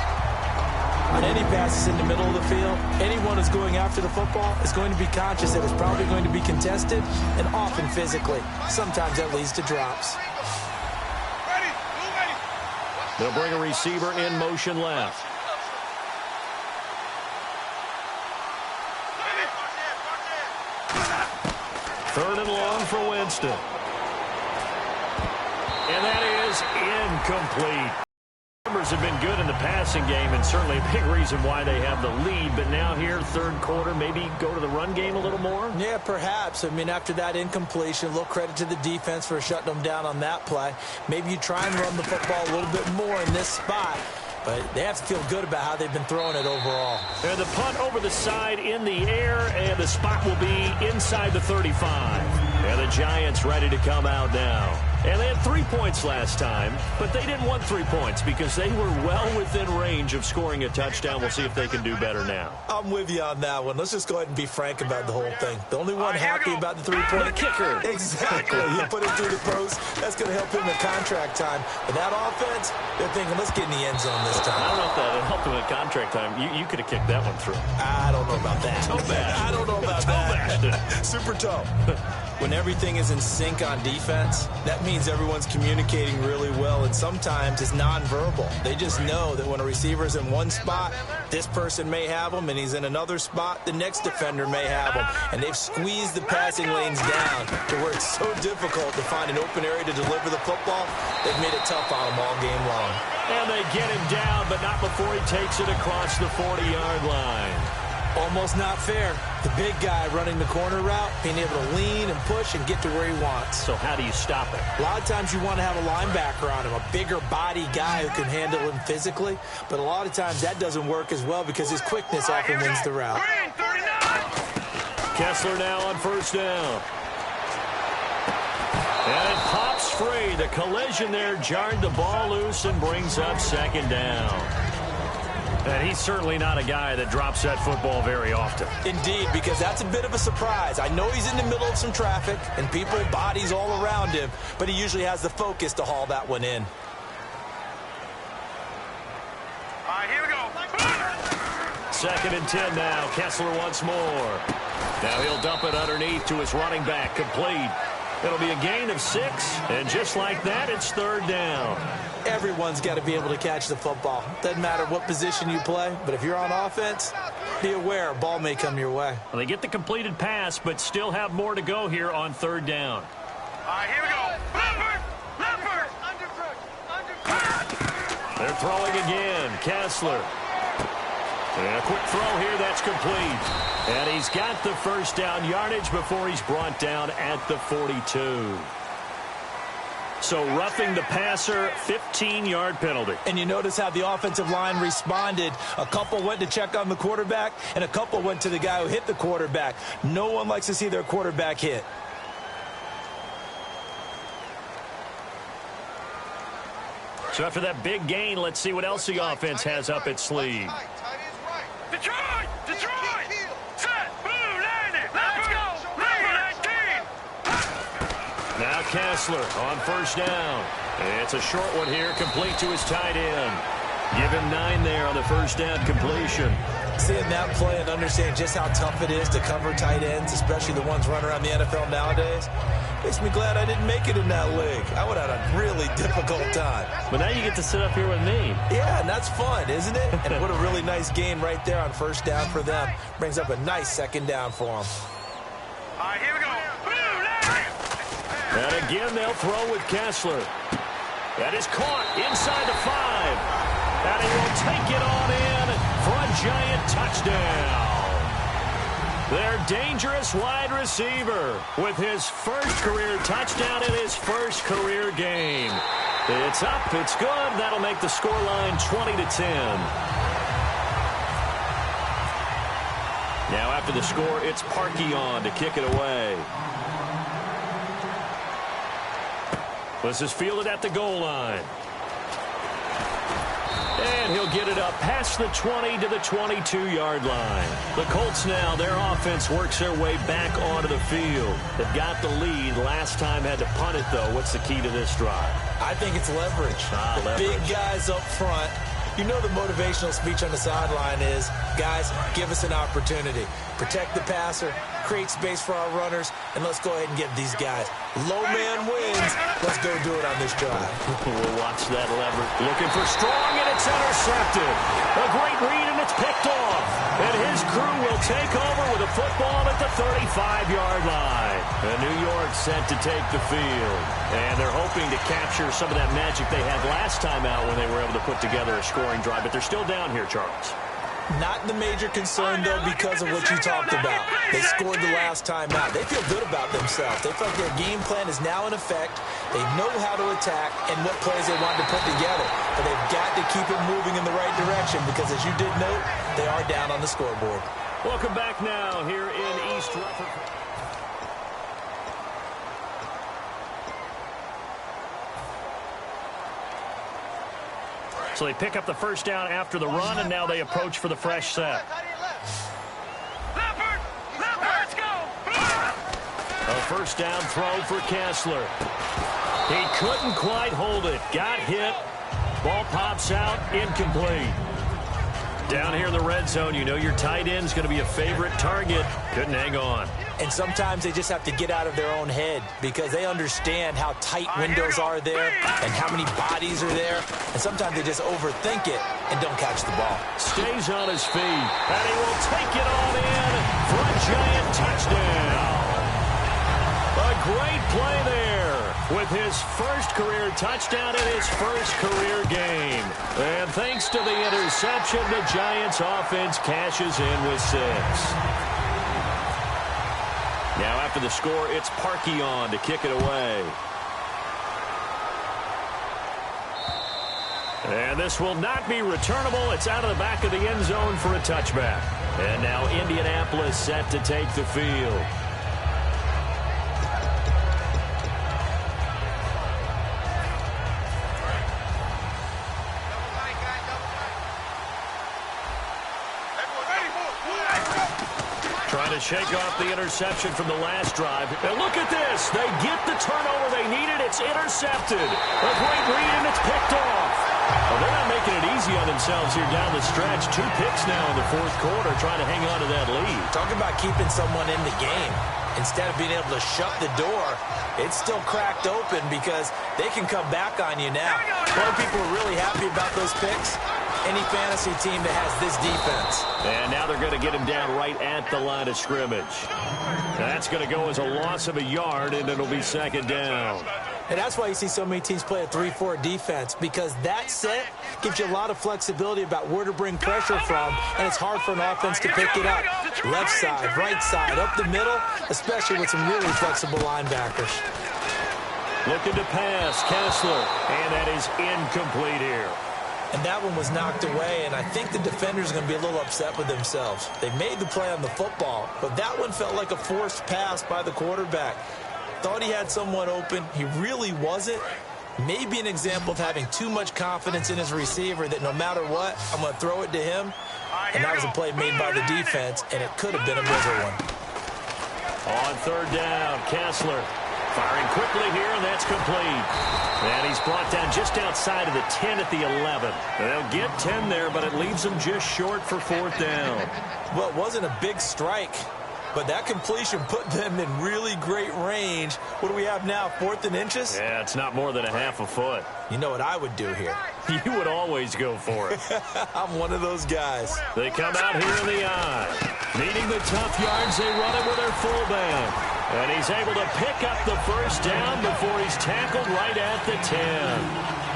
Speaker 5: On any passes in the middle of the field, anyone who's going after the football is going to be conscious that it's probably going to be contested and often physically. Sometimes that leads to drops.
Speaker 4: They'll bring a receiver in motion left. Third and long for Winston. And that is incomplete. Numbers have been good in the passing game and certainly a big reason why they have the lead. But now here, third quarter, maybe go to the run game a little more?
Speaker 5: Yeah, perhaps. I mean, after that incompletion, a little credit to the defense for shutting them down on that play. Maybe you try and run the football a little bit more in this spot. But they have to feel good about how they've been throwing it overall.
Speaker 4: And the punt over the side in the air, and the spot will be inside the 35. And the Giants ready to come out now. And they had 3 points last time, but they didn't want 3 points because they were well within range of scoring a touchdown. We'll see if they can do better now.
Speaker 5: I'm with you on that one. Let's just go ahead and be frank about the whole thing. The only one happy about the 3-point
Speaker 4: kicker.
Speaker 5: Exactly. You put it through the post. That's going to help him in contract time. But that offense, they're thinking, let's get in the end zone this time.
Speaker 4: I don't know if that helped him in contract time. You could have kicked that one through.
Speaker 5: I don't know about that.
Speaker 4: Toe bash.
Speaker 5: I don't know about that. Super toe. When everything is in sync on defense, that means everyone's communicating really well, and sometimes it's nonverbal. They just know that when a receiver's in one spot, this person may have him, and he's in another spot, the next defender may have him. And they've squeezed the passing lanes down to where it's so difficult to find an open area to deliver the football. They've made it tough on him all game long.
Speaker 4: And they get him down, but not before he takes it across the 40-yard line.
Speaker 5: Almost not fair. The big guy running the corner route, being able to lean and push and get to where he wants.
Speaker 4: So how do you stop it?
Speaker 5: A lot of times you want to have a linebacker on him, a bigger body guy who can handle him physically. But a lot of times that doesn't work as well because his quickness often wins the route.
Speaker 4: Kessler now on first down. And it pops free. The collision there jarred the ball loose and brings up second down. And he's certainly not a guy that drops that football very often.
Speaker 5: Indeed, because that's a bit of a surprise. I know he's in the middle of some traffic and people, bodies all around him, but he usually has the focus to haul that one in.
Speaker 6: All right, here we go.
Speaker 4: 2nd and 10 now. Kessler once more. Now he'll dump it underneath to his running back. Complete. It'll be a gain of 6, and just like that, it's third down.
Speaker 5: Everyone's got to be able to catch the football. Doesn't matter what position you play, but if you're on offense, be aware a ball may come your way.
Speaker 4: Well, they get the completed pass, but still have more to go here on third down.
Speaker 6: All right, here we go. Leopard! Leopard! Underfoot!
Speaker 4: They're throwing again. Kessler. And a quick throw here, that's complete. And he's got the first down yardage before he's brought down at the 42. So roughing the passer, 15-yard penalty.
Speaker 5: And you notice how the offensive line responded. A couple went to check on the quarterback, and a couple went to the guy who hit the quarterback. No one likes to see their quarterback hit.
Speaker 4: So after that big gain, let's see what else the offense has up its sleeve.
Speaker 6: Detroit! Detroit! Set! Blue, landing! Let's go! Number 19!
Speaker 4: Now Kessler on first down. It's a short one here, complete to his tight end. Give him 9 there on the first down completion.
Speaker 5: Seeing that play and understand just how tough it is to cover tight ends, especially the ones running around the NFL nowadays, makes me glad I didn't make it in that league. I would have had a really difficult time.
Speaker 4: But now you get to sit up here with me.
Speaker 5: Yeah, and that's fun, isn't it? And what a really nice gain right there on first down for them. Brings up a nice second down for them.
Speaker 6: All right, here we go. Blue, landing!
Speaker 4: And again, they'll throw with Kessler. That is caught inside the 5. And he will take it on in for a Giant touchdown. Their dangerous wide receiver with his first career touchdown in his first career game. It's up, it's good. That'll make the scoreline 20-10. Now after the score, it's Parkey on to kick it away. This is fielded at the goal line. And he'll get it up past the 20 to the 22-yard line. The Colts now, their offense works their way back onto the field. They've got the lead. Last time had to punt it, though. What's the key to this drive?
Speaker 5: I think it's leverage.
Speaker 4: Leverage.
Speaker 5: Big guys up front. You know the motivational speech on the sideline is, guys, give us an opportunity. Protect the passer, create space for our runners, and let's go ahead and get these guys. Low man wins. Let's go do it on this drive.
Speaker 4: We'll watch that leverage. Looking for strong, and it's intercepted. A great read, and it's picked off. And his crew will take over with a football at the 35-yard line. And New York set to take the field. And they're hoping to capture some of that magic they had last time out when they were able to put together a scoring drive. But they're still down here, Charles.
Speaker 5: Not the major concern, though, because of what you talked about. They scored the last time out. They feel good about themselves. They feel like their game plan is now in effect. They know how to attack and what plays they want to put together. But they've got to keep it moving in the right direction because, as you did note, they are down on the scoreboard.
Speaker 4: Welcome back now here in East Rutherford. So they pick up the first down after the run, and now they approach for the fresh set.
Speaker 6: Leopard, let's go!
Speaker 4: A first down throw for Kessler. He couldn't quite hold it. Got hit. Ball pops out. Incomplete. Down here in the red zone, you know your tight end's going to be a favorite target. Couldn't hang on.
Speaker 5: And sometimes they just have to get out of their own head because they understand how tight windows are there and how many bodies are there. And sometimes they just overthink it and don't catch the ball.
Speaker 4: Stays on his feet, and he will take it on in for a Giant touchdown. A great play there with his first career touchdown in his first career game. And thanks to the interception, the Giants offense cashes in with 6. Now after the score, it's Parkey on to kick it away. And this will not be returnable. It's out of the back of the end zone for a touchback. And now Indianapolis set to take the field. Trying to shake off the interception from the last drive. And look at this. They get the turnover they needed. It's intercepted. A great read, and it's picked off. Well, they're not making it easy on themselves here down the stretch. 2 picks now in the fourth quarter, trying to hang on to that lead.
Speaker 5: Talk about keeping someone in the game. Instead of being able to shut the door, it's still cracked open because they can come back on you now. Some people are really happy about those picks. Any fantasy team that has this defense.
Speaker 4: And now they're going to get him down right at the line of scrimmage. That's going to go as a loss of a yard, and it'll be second down.
Speaker 5: And that's why you see so many teams play a 3-4 defense, because that set gives you a lot of flexibility about where to bring pressure from, and it's hard for an offense to pick it up. Left side, right side, up the middle, especially with some really flexible linebackers.
Speaker 4: Looking to pass, Kessler, and that is incomplete here.
Speaker 5: And that one was knocked away, and I think the defenders are going to be a little upset with themselves. They made the play on the football, but that one felt like a forced pass by the quarterback. Thought he had someone open. He really wasn't. Maybe an example of having too much confidence in his receiver that no matter what, I'm going to throw it to him. And that was a play made by the defense, and it could have been a bigger one.
Speaker 4: On third down, Kessler firing quickly here, and that's complete. And he's brought down just outside of the 10 at the 11. They'll get 10 there, but it leaves them just short for fourth down.
Speaker 5: Well, it wasn't a big strike, but that completion put them in really great range. What do we have now, 4th and inches?
Speaker 4: Yeah, it's not more than a half a foot.
Speaker 5: You know what I would do here?
Speaker 4: You would always go for it.
Speaker 5: I'm one of those guys.
Speaker 4: They come out here in the eye. Needing the tough yards, they run it with their fullback. And he's able to pick up the first down before he's tackled right at the 10.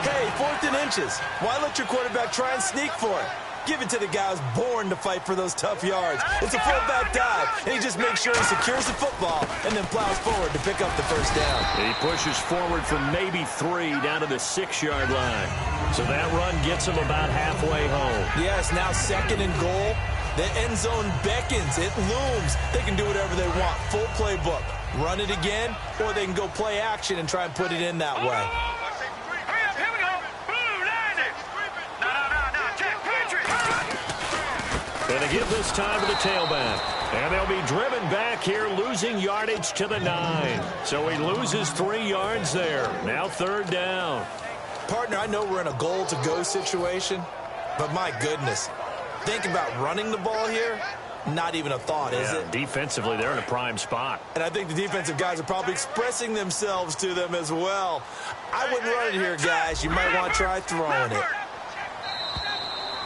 Speaker 5: Hey, 4th and inches. Why let your quarterback try and sneak for it? Give it to the guy who's born to fight for those tough yards. It's a fullback dive, and he just makes sure he secures the football and then plows forward to pick up the first down.
Speaker 4: He pushes forward from maybe 3 down to the 6-yard line. So that run gets him about halfway home.
Speaker 5: Yes, now 2nd and goal. The end zone beckons. It looms. They can do whatever they want. Full playbook. Run it again, or they can go play action and try and put it in that way.
Speaker 4: Going to give this time to the tailback. And they'll be driven back here, losing yardage to the 9. So he loses 3 yards there. Now 3rd down.
Speaker 5: Partner, I know we're in a goal-to-go situation, but my goodness. Think about running the ball here. Not even a thought, is it?
Speaker 4: Defensively, they're in a prime spot.
Speaker 5: And I think the defensive guys are probably expressing themselves to them as well. I wouldn't run it here, guys. You might want to try throwing it.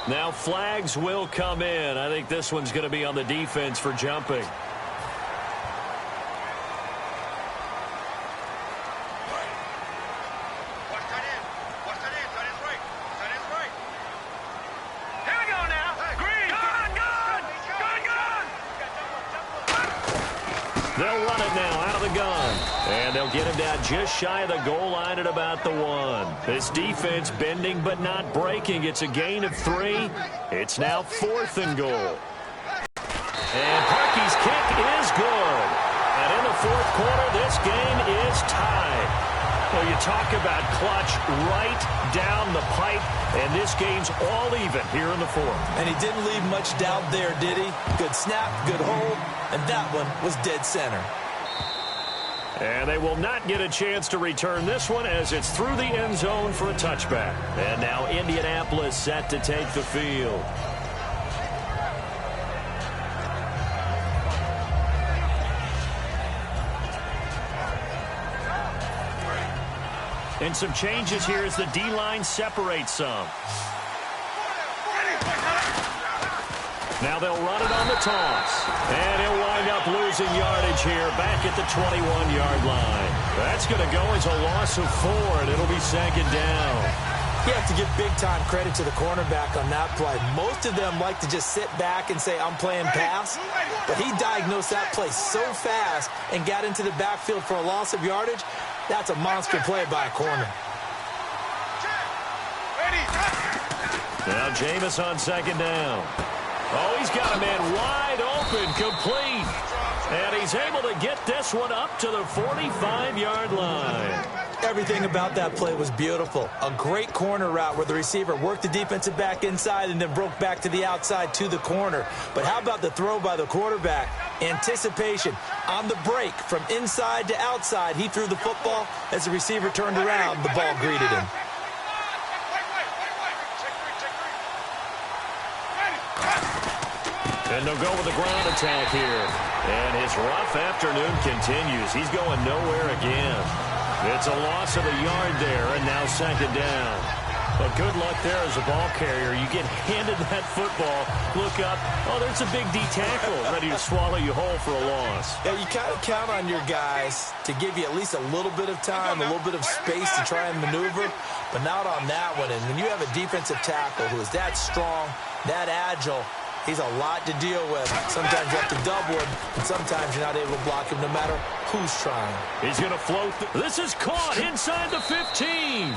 Speaker 4: Now flags will come in. I think this one's going to be on the defense for jumping. They'll run it now out of the gun. And they'll get him down just shy of the goal line at about the 1. This defense bending but not breaking. It's a gain of 3. It's now 4th and goal. And Parkey's kick is good. And in the 4th quarter, this game is tied. Well, you talk about clutch right down the pipe, and this game's all even here in the 4th.
Speaker 5: And he didn't leave much doubt there, did he? Good snap, good hold, and that one was dead center.
Speaker 4: And they will not get a chance to return this one as it's through the end zone for a touchback. And now Indianapolis set to take the field. And some changes here as the D-line separates some. Now they'll run it on the toss. And he'll wind up losing yardage here back at the 21-yard line. That's going to go as a loss of 4, and it'll be 2nd down.
Speaker 5: You have to give big-time credit to the cornerback on that play. Most of them like to just sit back and say, I'm playing pass. But he diagnosed that play so fast and got into the backfield for a loss of yardage. That's a monster play by a corner.
Speaker 4: Now Jameis on 2nd down. Oh, he's got a man wide open, complete. And he's able to get this one up to the 45-yard line.
Speaker 5: Everything about that play was beautiful. A great corner route where the receiver worked the defensive back inside and then broke back to the outside to the corner. But how about the throw by the quarterback? Anticipation on the break from inside to outside. He threw the football. As the receiver turned around, the ball greeted him.
Speaker 4: And they'll go with the ground attack here. And his rough afternoon continues. He's going nowhere again. It's a loss of a yard there, and now 2nd down. Well, good luck there as a ball carrier. You get handed that football, look up, oh, there's a big D tackle ready to swallow you whole for a loss.
Speaker 5: Yeah, you kind of count on your guys to give you at least a little bit of time, a little bit of space to try and maneuver, but not on that one. And when you have a defensive tackle who is that strong, that agile, he's a lot to deal with. Sometimes you have to double him, and sometimes you're not able to block him no matter who's trying.
Speaker 4: He's going to float. This is caught inside the 15.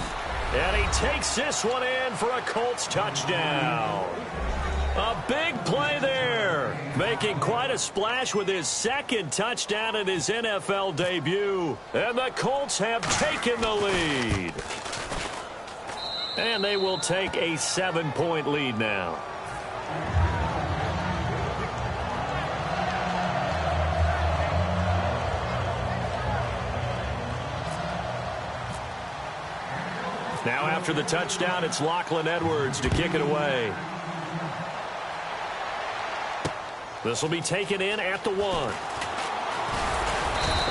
Speaker 4: And he takes this one in for a Colts touchdown. A big play there. Making quite a splash with his second touchdown in his NFL debut. And the Colts have taken the lead. And they will take a 7-point lead now. Now after the touchdown, it's Lachlan Edwards to kick it away. This will be taken in at the 1.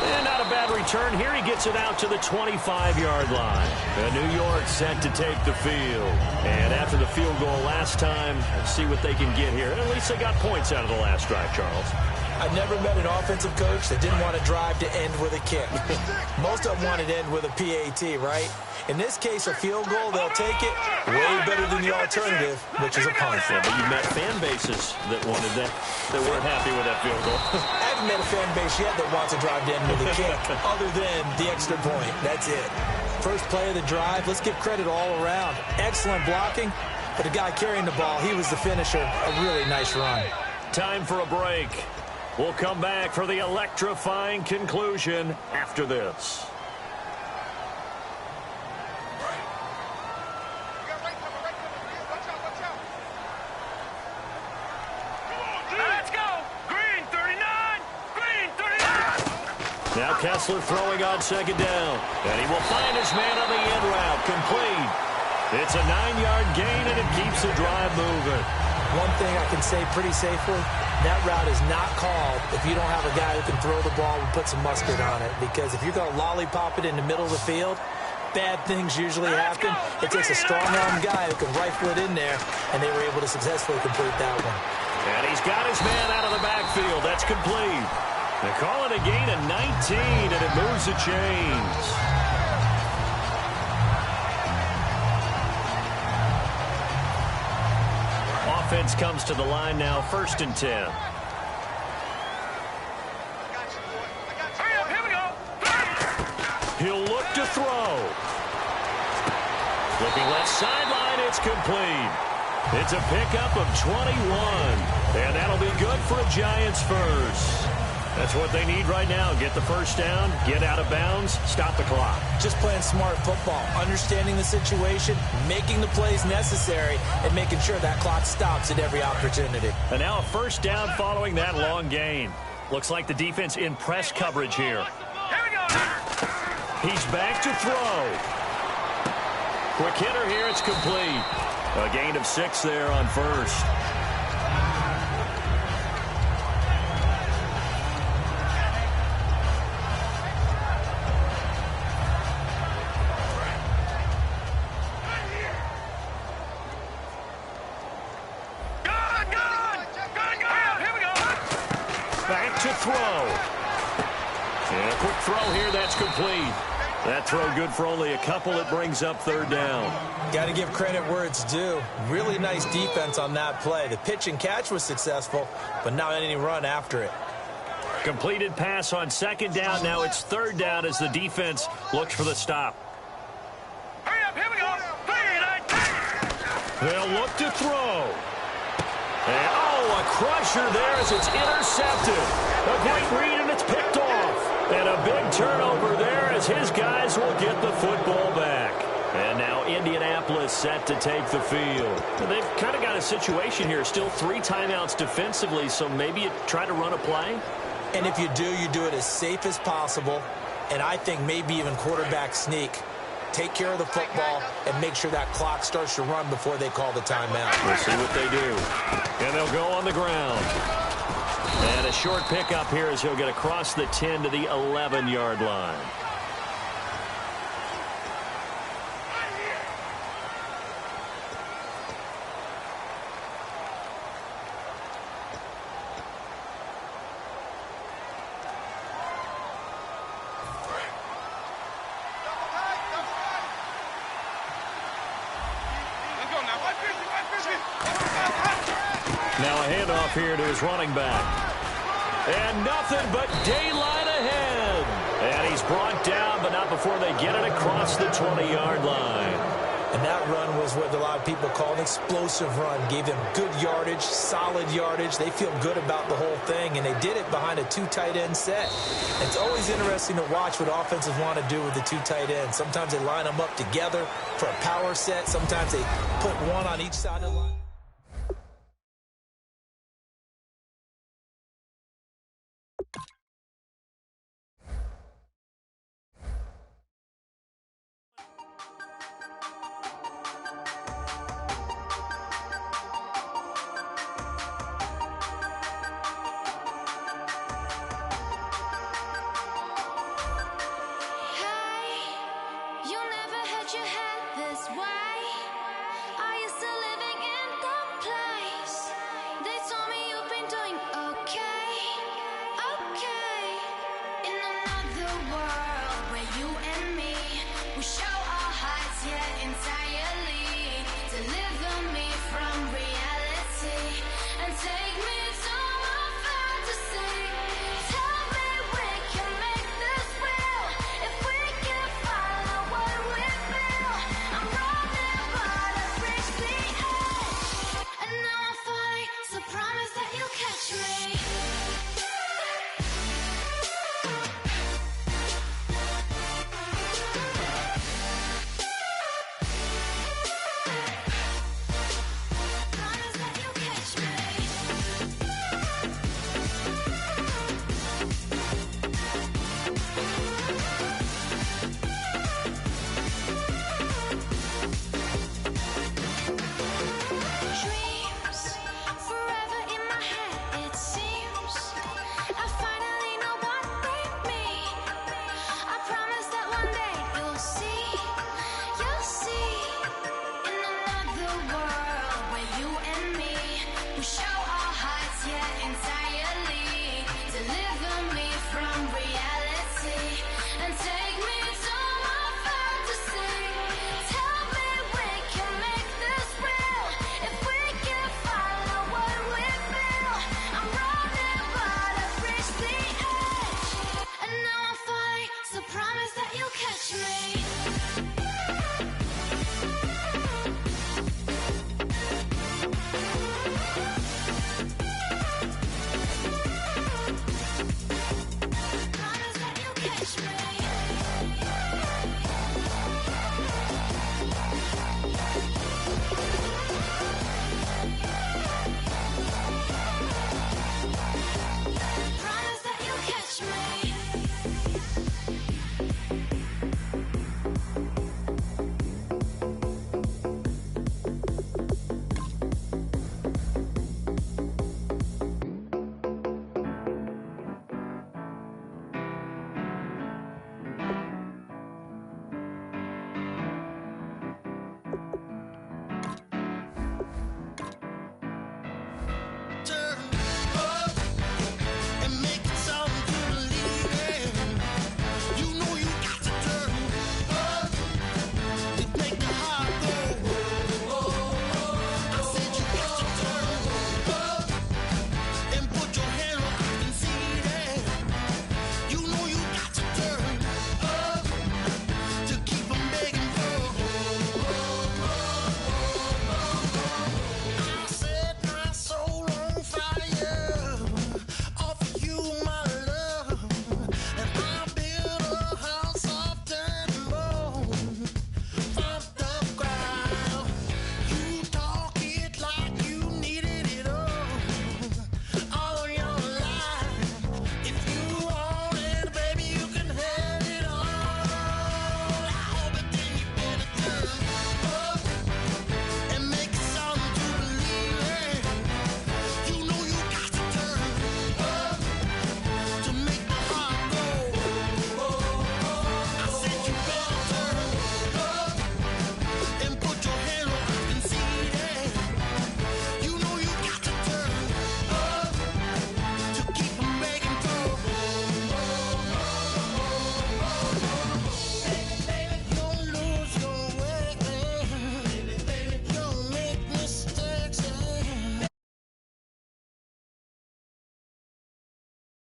Speaker 4: And not a bad return here. He gets it out to the 25-yard line. And New York set to take the field. And after the field goal last time, let's see what they can get here. At least they got points out of the last drive, Charles.
Speaker 5: I've never met an offensive coach that didn't want to drive to end with a kick. Most of them wanted to end with a PAT, right? In this case, a field goal, they'll take it way better than the alternative, which is a punt.
Speaker 4: Yeah, but you've met fan bases that wanted that weren't happy with that field goal.
Speaker 5: I haven't met a fan base yet that wants to drive to end with a kick, other than the extra point. That's it. First play of the drive, let's give credit all around. Excellent blocking, but the guy carrying the ball, he was the finisher. A really nice run.
Speaker 4: Time for a break. We'll come back for the electrifying conclusion after this.
Speaker 6: Let's go! Green 39! Green 39!
Speaker 4: Now Kessler throwing on second down. And he will find his man on the end route. Complete. It's a 9-yard gain, and it keeps the drive moving.
Speaker 5: One thing I can say pretty safely, that route is not called if you don't have a guy who can throw the ball and put some mustard on it. Because if you're going to lollipop it in the middle of the field, bad things usually happen. It takes a strong-arm guy who can rifle it in there, and they were able to successfully complete that one.
Speaker 4: And he's got his man out of the backfield. That's complete. They call it a gain of 19, and it moves the chains. Offense comes to the line now, 1st and 10.
Speaker 6: Hurry up, here we go!
Speaker 4: He'll look to throw. Flipping left sideline, it's complete. It's a pickup of 21. And that'll be good for a Giants first. That's what they need right now. Get the first down, get out of bounds, stop the clock.
Speaker 5: Just playing smart football, understanding the situation, making the plays necessary, and making sure that clock stops at every opportunity.
Speaker 4: And now a first down following that long gain. Looks like the defense in press coverage here.
Speaker 6: Here we go!
Speaker 4: He's back to throw. Quick hitter here, it's complete. A gain of 6 there on first. Back to throw. And a quick throw here, that's complete. That throw good for only a couple. It brings up 3rd down.
Speaker 5: Got to give credit where it's due. Really nice defense on that play. The pitch and catch was successful, but not any run after it.
Speaker 4: Completed pass on 2nd down. Now it's 3rd down as the defense looks for the stop.
Speaker 6: Hurry up, here we go! 3, 9, 10!
Speaker 4: They'll look to throw. And, a crusher there as it's intercepted. A great read, and it's picked off. And a big turnover there as his guys will get the football back. And now Indianapolis set to take the field. And they've kind of got a situation here. Still 3 timeouts defensively, so maybe you try to run a play.
Speaker 5: And if you do it as safe as possible. And I think maybe even quarterback sneak. Take care of the football and make sure that clock starts to run before they call the timeout.
Speaker 4: We'll see what they do. And they'll go on the ground. And a short pickup here as he'll get across the 10 to the 11-yard line. Now a handoff here to his running back. And nothing but daylight ahead. And he's brought down, but not before they get it across the 20-yard line.
Speaker 5: And that run was what a lot of people call an explosive run. Gave them good yardage, solid yardage. They feel good about the whole thing, and they did it behind a 2 tight end set. It's always interesting to watch what offenses want to do with the 2 tight ends. Sometimes they line them up together for a power set. Sometimes they put one on each side of the line.